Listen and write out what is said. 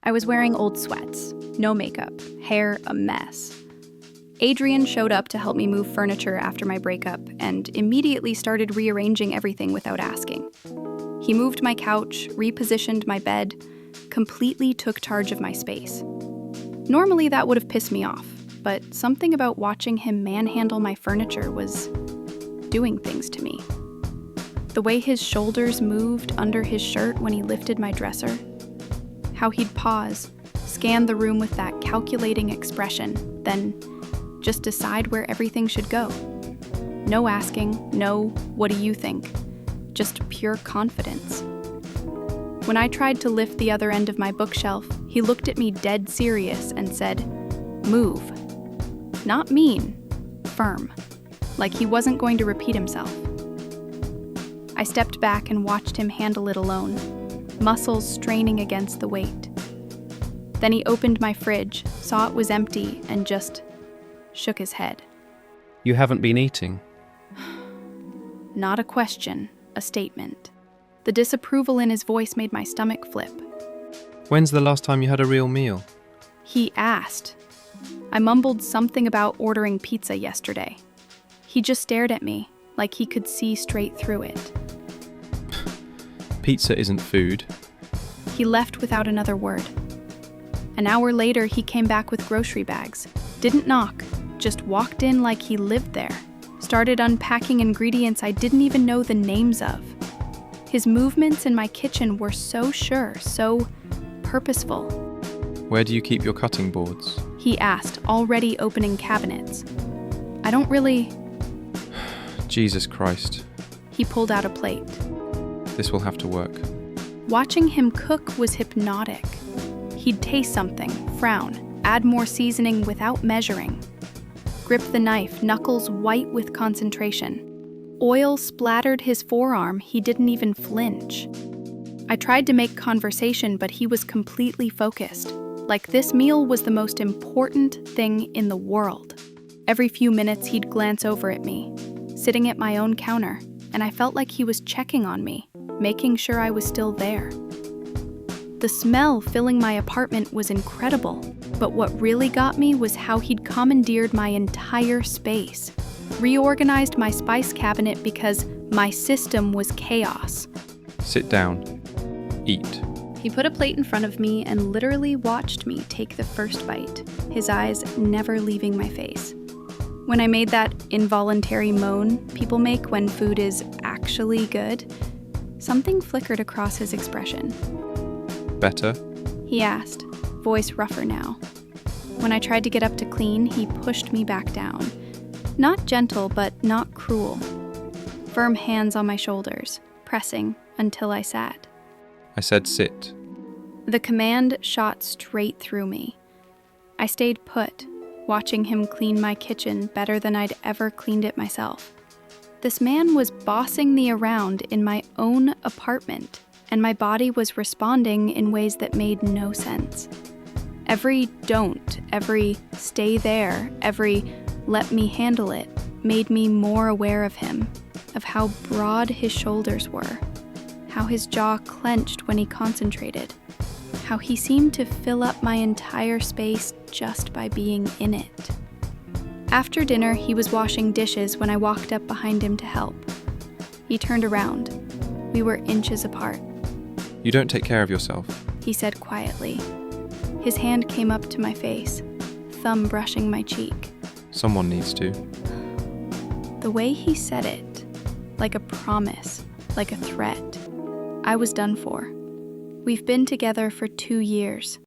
I was wearing old sweats, no makeup, hair a mess. Adrian showed up to help me move furniture after my breakup and immediately started rearranging everything without asking. He moved my couch, repositioned my bed, completely took charge of my space. Normally that would have pissed me off, but something about watching him manhandle my furniture was doing things to me. The way his shoulders moved under his shirt when he lifted my dresser, how he'd pause, scan the room with that calculating expression, then just decide where everything should go. No asking, no, what do you think? Just pure confidence. When I tried to lift the other end of my bookshelf, he looked at me dead serious and said, "Move." Not mean, firm, like he wasn't going to repeat himself. I stepped back and watched him handle it alone, muscles straining against the weight. Then he opened my fridge, saw it was empty, and just shook his head. You haven't been eating? Not a question, a statement. The disapproval in his voice made my stomach flip. When's the last time you had a real meal? He asked. I mumbled something about ordering pizza yesterday. He just stared at me, like he could see straight through it. Pizza isn't food. He left without another word. An hour later, he came back with grocery bags. Didn't knock, just walked in like he lived there. Started unpacking ingredients I didn't even know the names of. His movements in my kitchen were so sure, so purposeful. Where do you keep your cutting boards? He asked, already opening cabinets. I don't really... Jesus Christ. He pulled out a plate. This will have to work. Watching him cook was hypnotic. He'd taste something, frown, add more seasoning without measuring. Grip the knife, knuckles white with concentration. Oil splattered his forearm, he didn't even flinch. I tried to make conversation, but he was completely focused, like this meal was the most important thing in the world. Every few minutes he'd glance over at me, sitting at my own counter, and I felt like he was checking on me, making sure I was still there. The smell filling my apartment was incredible, but what really got me was how he'd commandeered my entire space, reorganized my spice cabinet because my system was chaos. Sit down. Eat. He put a plate in front of me and literally watched me take the first bite, his eyes never leaving my face. When I made that involuntary moan people make when food is actually good, something flickered across his expression. Better? He asked, voice rougher now. When I tried to get up to clean, he pushed me back down. Not gentle, but not cruel. Firm hands on my shoulders, pressing until I sat. I said sit. The command shot straight through me. I stayed put, watching him clean my kitchen better than I'd ever cleaned it myself. This man was bossing me around in my own apartment, and my body was responding in ways that made no sense. Every don't, every stay there, every let me handle it made me more aware of him, of how broad his shoulders were, how his jaw clenched when he concentrated, how he seemed to fill up my entire space just by being in it. After dinner, he was washing dishes when I walked up behind him to help. He turned around. We were inches apart. You don't take care of yourself. He said quietly. His hand came up to my face, thumb brushing my cheek. Someone needs to. The way he said it, like a promise, like a threat, I was done for. We've been together for 2 years.